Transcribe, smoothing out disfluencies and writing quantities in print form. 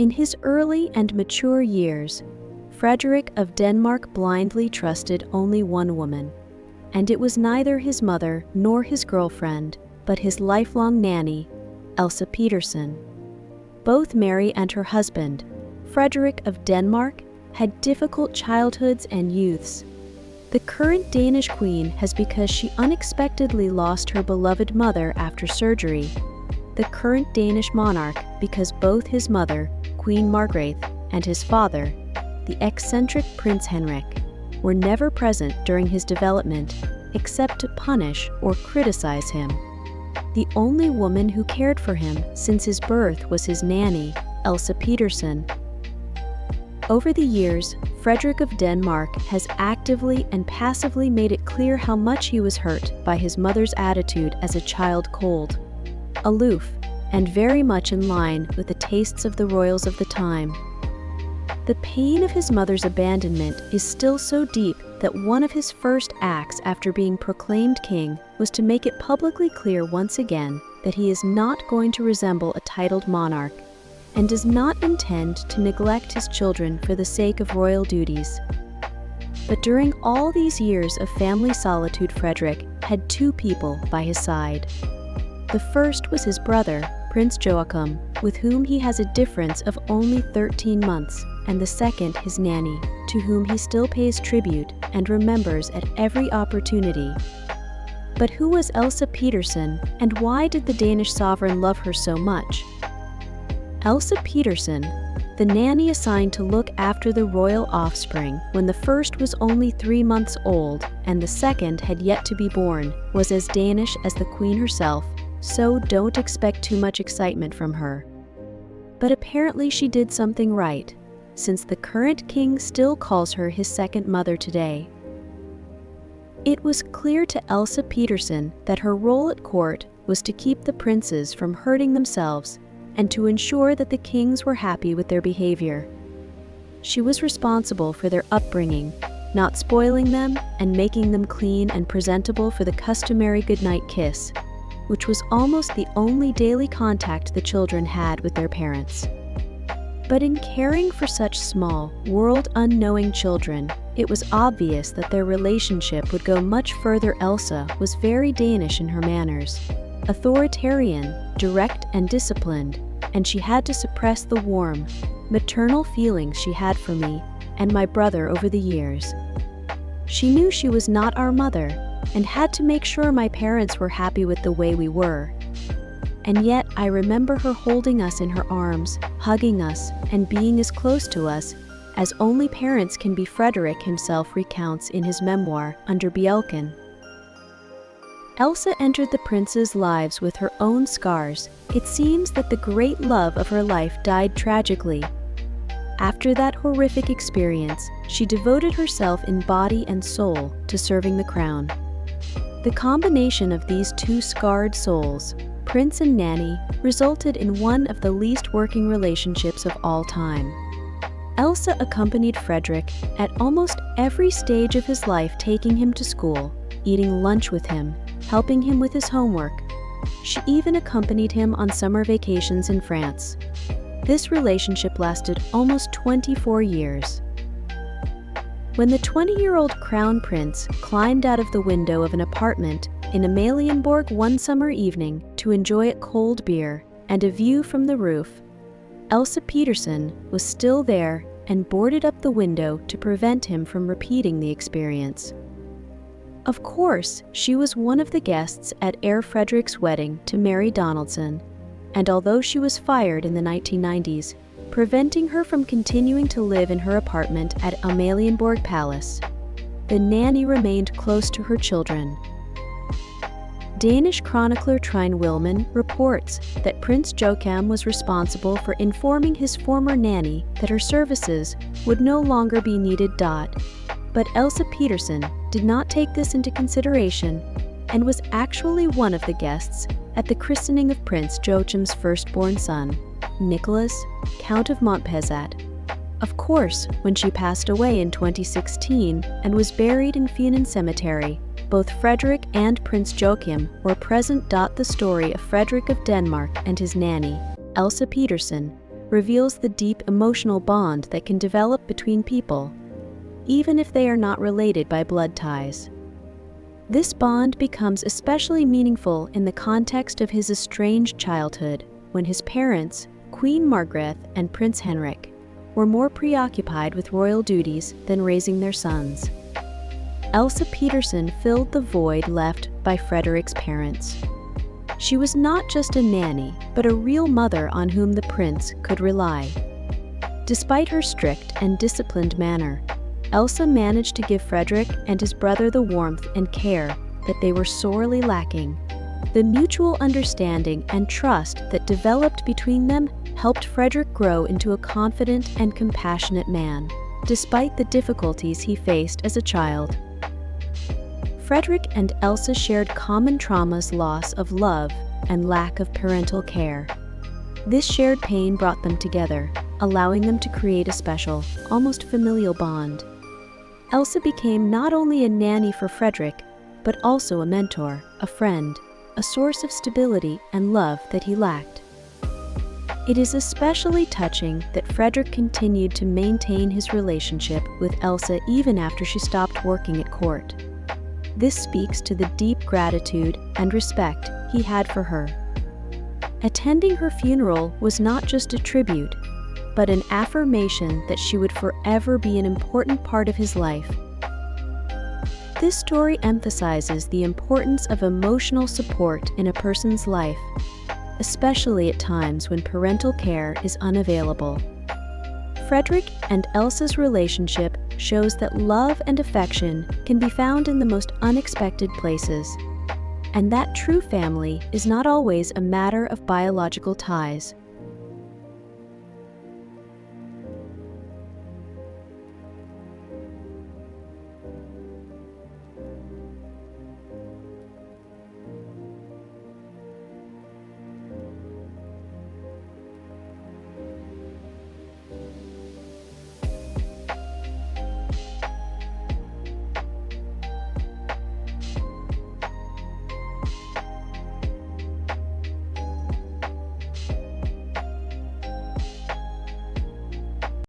In his early and mature years, Frederick of Denmark blindly trusted only one woman, and it was neither his mother nor his girlfriend, but his lifelong nanny, Elsa Petersen. Both Mary and her husband, Frederick of Denmark, had difficult childhoods and youths. The current Danish queen has because she unexpectedly lost her beloved mother after surgery. The current Danish monarch because both his mother, Queen Margrethe, and his father, the eccentric Prince Henrik, were never present during his development except to punish or criticize him. The only woman who cared for him since his birth was his nanny, Elsa Peterson. Over the years, Frederick of Denmark has actively and passively made it clear how much he was hurt by his mother's attitude as a child, cold, aloof, and very much in line with the tastes of the royals of the time. The pain of his mother's abandonment is still so deep that one of his first acts after being proclaimed king was to make it publicly clear once again that he is not going to resemble a titled monarch and does not intend to neglect his children for the sake of royal duties. But during all these years of family solitude, Frederick had two people by his side. The first was his brother, Prince Joachim, with whom he has a difference of only 13 months, and the second his nanny, to whom he still pays tribute and remembers at every opportunity. But who was Elsa Petersen, and why did the Danish sovereign love her so much? Elsa Petersen, the nanny assigned to look after the royal offspring when the first was only 3 months old and the second had yet to be born, was as Danish as the queen herself, so don't expect too much excitement from her. But apparently she did something right, since the current king still calls her his second mother today. It was clear to Elsa Petersen that her role at court was to keep the princes from hurting themselves and to ensure that the kings were happy with their behavior. She was responsible for their upbringing, not spoiling them and making them clean and presentable for the customary goodnight kiss, which was almost the only daily contact the children had with their parents. But in caring for such small, world-unknowing children, it was obvious that their relationship would go much further. Elsa was very Danish in her manners, authoritarian, direct and disciplined, and she had to suppress the warm, maternal feelings she had for me and my brother over the years. She knew she was not our mother and had to make sure my parents were happy with the way we were. And yet I remember her holding us in her arms, hugging us, and being as close to us as only parents can be. Frederick himself recounts in his memoir, Under Bjelken. Elsa entered the princes' lives with her own scars. It seems that the great love of her life died tragically. After that horrific experience, she devoted herself in body and soul to serving the crown. The combination of these two scarred souls, prince and nanny, resulted in one of the least working relationships of all time. Elsa accompanied Frederick at almost every stage of his life, taking him to school, eating lunch with him, helping him with his homework. She even accompanied him on summer vacations in France. This relationship lasted almost 24 years. When the 20-year-old crown prince climbed out of the window of an apartment in Amalienborg one summer evening to enjoy a cold beer and a view from the roof, Elsa Petersen was still there and boarded up the window to prevent him from repeating the experience. Of course, she was one of the guests at Heir Frederick's wedding to Mary Donaldson, and although she was fired in the 1990s, preventing her from continuing to live in her apartment at Amalienborg Palace, the nanny remained close to her children. Danish chronicler Trine Wilman reports that Prince Joachim was responsible for informing his former nanny that her services would no longer be needed. But Elsa Petersen did not take this into consideration and was actually one of the guests at the christening of Prince Joachim's firstborn son, Nicholas, Count of Montpezat. Of course, when she passed away in 2016 and was buried in Funen Cemetery, both Frederick and Prince Joachim were present. The story of Frederick of Denmark and his nanny, Elsa Petersen, reveals the deep emotional bond that can develop between people, even if they are not related by blood ties. This bond becomes especially meaningful in the context of his estranged childhood, when his parents, Queen Margaret and Prince Henrik, were more preoccupied with royal duties than raising their sons. Elsa Petersen filled the void left by Frederick's parents. She was not just a nanny, but a real mother on whom the prince could rely. Despite her strict and disciplined manner, Elsa managed to give Frederick and his brother the warmth and care that they were sorely lacking. The mutual understanding and trust that developed between them helped Frederick grow into a confident and compassionate man, despite the difficulties he faced as a child. Frederick and Elsa shared common traumas: loss of love and lack of parental care. This shared pain brought them together, allowing them to create a special, almost familial bond. Elsa became not only a nanny for Frederick, but also a mentor, a friend, a source of stability and love that he lacked. It is especially touching that Frederick continued to maintain his relationship with Elsa even after she stopped working at court. This speaks to the deep gratitude and respect he had for her. Attending her funeral was not just a tribute, but an affirmation that she would forever be an important part of his life. This story emphasizes the importance of emotional support in a person's life, especially at times when parental care is unavailable. Frederick and Elsa's relationship shows that love and affection can be found in the most unexpected places, and that true family is not always a matter of biological ties.